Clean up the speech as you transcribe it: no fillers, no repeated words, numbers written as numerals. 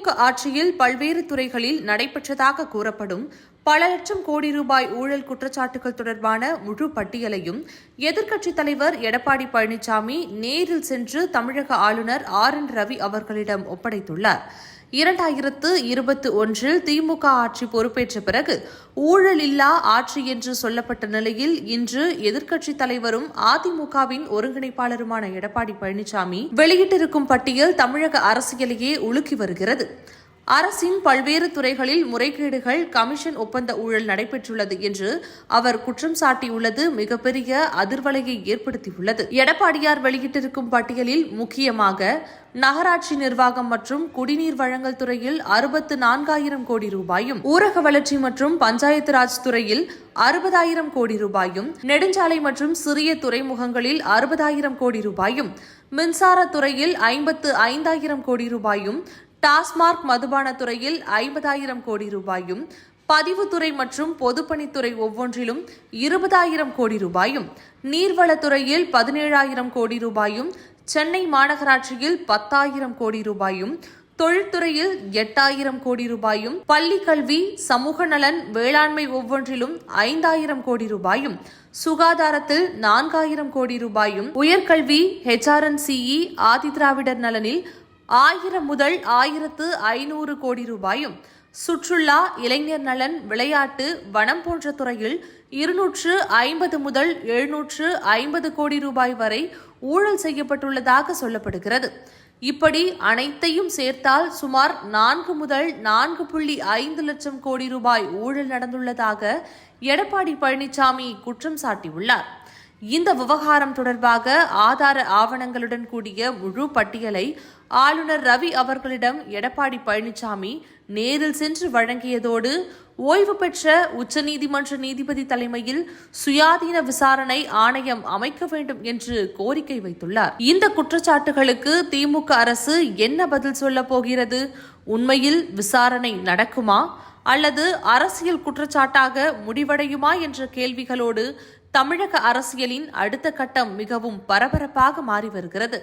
திமுக ஆட்சியில் பல்வேறு துறைகளில் நடைபெற்றதாக கூறப்படும் பல லட்சம் கோடி ரூபாய் ஊழல் குற்றச்சாட்டுகள் தொடர்பான முழு பட்டியலையும் எதிர்க்கட்சித் தலைவர் எடப்பாடி பழனிசாமி நேரில் சென்று தமிழக ஆளுநர் RN ரவி அவர்களிடம் ஒப்படைத்துள்ளார். 2021 திமுக ஆட்சி பொறுப்பேற்ற பிறகு ஊழல் இல்லா ஆட்சி என்று சொல்லப்பட்ட நிலையில் இன்று எதிர்க்கட்சித் தலைவரும் அதிமுகவின் ஒருங்கிணைப்பாளருமான எடப்பாடி பழனிசாமி வெளியிட்டிருக்கும் பட்டியல் தமிழக அரசியலையே உலுக்கி வருகிறது. அரசின் பல்வேறு துறைகளில் முறைகேடுகள், கமிஷன் ஒப்பந்த ஊழல் நடைபெற்றுள்ளது என்று அவர் குற்றம் சாட்டியுள்ளது மிகப்பெரிய அதிர்வலையை ஏற்படுத்தியுள்ளது. எடப்பாடியார் வெளியிட்டிருக்கும் பட்டியலில் முக்கியமாக நகராட்சி நிர்வாகம் மற்றும் குடிநீர் வழங்கல் துறையில் 64,000 கோடி ரூபாயும், ஊரக வளர்ச்சி மற்றும் பஞ்சாயத்து ராஜ் துறையில் 60,000 கோடி ரூபாயும், நெடுஞ்சாலை மற்றும் சிறிய துறைமுகங்களில் 60,000 கோடி ரூபாயும், மின்சார துறையில் 55,000 கோடி ரூபாயும், டாஸ்மாக் மதுபான துறையில் 50,000 கோடி ரூபாயும், பதிவுத்துறை மற்றும் பொதுப்பணித்துறை ஒவ்வொன்றிலும் 20,000 கோடி ரூபாயும், நீர்வளத்துறையில் 17,000 கோடி ரூபாயும், சென்னை மாநகராட்சியில் 10,000 கோடி ரூபாயும், தொழில்துறையில் 8,000 கோடி ரூபாயும், பள்ளி கல்வி, சமூக நலன், வேளாண்மை ஒவ்வொன்றிலும் 5,000 கோடி ரூபாயும், சுகாதாரத்தில் 4,000 கோடி ரூபாயும், உயர்கல்வி, HRNCE, ஆதிதிராவிடர் நலனில் 1000 முதல் 1,500 கோடி ரூபாயும், சுற்றுலா, இளைஞர் நலன், விளையாட்டு, வனம் போன்ற துறையில் 250 முதல் 750 கோடி ரூபாய் வரை ஊழல் செய்யப்பட்டுள்ளதாக சொல்லப்படுகிறது. இப்படி அனைத்தையும் சேர்த்தால் சுமார் 4 முதல் 4.5 லட்சம் கோடி ரூபாய் ஊழல் நடந்துள்ளதாக எடப்பாடி பழனிசாமி குற்றம் சாட்டியுள்ளார். இந்த விவகாரம் தொடர்பாக ஆதார ஆவணங்களுடன் கூடிய முழு பட்டியலை ஆளுநர் ரவி அவர்களிடம் எடப்பாடி பழனிசாமி நேரில் சென்று வழங்கியதோடு ஓய்வு பெற்ற உச்சநீதிமன்ற நீதிபதி தலைமையில் சுயாதீன விசாரணை ஆணையம் அமைக்க வேண்டும் என்று கோரிக்கை வைத்துள்ளார். இந்த குற்றச்சாட்டுகளுக்கு திமுக அரசு என்ன பதில் சொல்லப் போகிறது? உண்மையில் விசாரணை நடக்குமா அல்லது அரசியல் குற்றச்சாட்டாக முடிவடையுமா என்ற கேள்விகளோடு தமிழக அரசியலின் அடுத்த கட்டம் மிகவும் பரபரப்பாக மாறி வருகிறது.